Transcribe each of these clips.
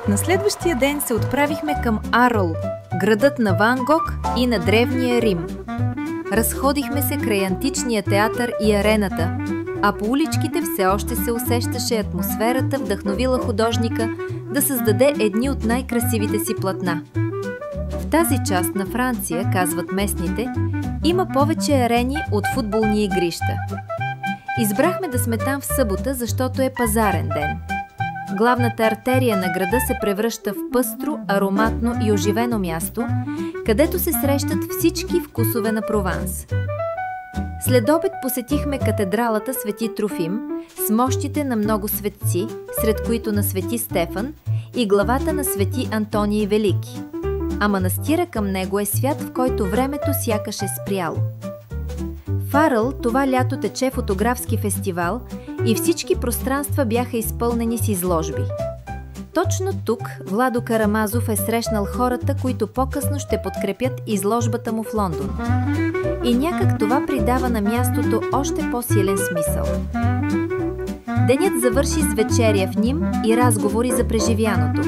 На следващия ден се отправихме към Арол, градът на Ван Гог и на древния Рим. Разходихме се край античния театър и арената, а по уличките все още се усещаше атмосферата, вдъхновила художника да създаде едни от най-красивите си платна. В тази част на Франция, казват местните, има повече арени от футболни игрища. Избрахме да сме там в събота, защото е пазарен ден. Главната артерия на града се превръща в пъстро, ароматно и оживено място, където се срещат всички вкусове на Прованс. След обед посетихме катедралата Свети Трофим с мощите на много светци, сред които на Свети Стефан и главата на Свети Антоний Велики. А манастира към него е свят, в който времето сякаш е спряло. В Аръл това лято тече фотографски фестивал и всички пространства бяха изпълнени с изложби. Точно тук Владо Карамазов е срещнал хората, които по-късно ще подкрепят изложбата му в Лондон. И някак това придава на мястото още по-силен смисъл. Денят завърши с вечеря в Ним и разговори за преживяното.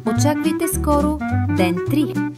Очаквайте скоро ден 3.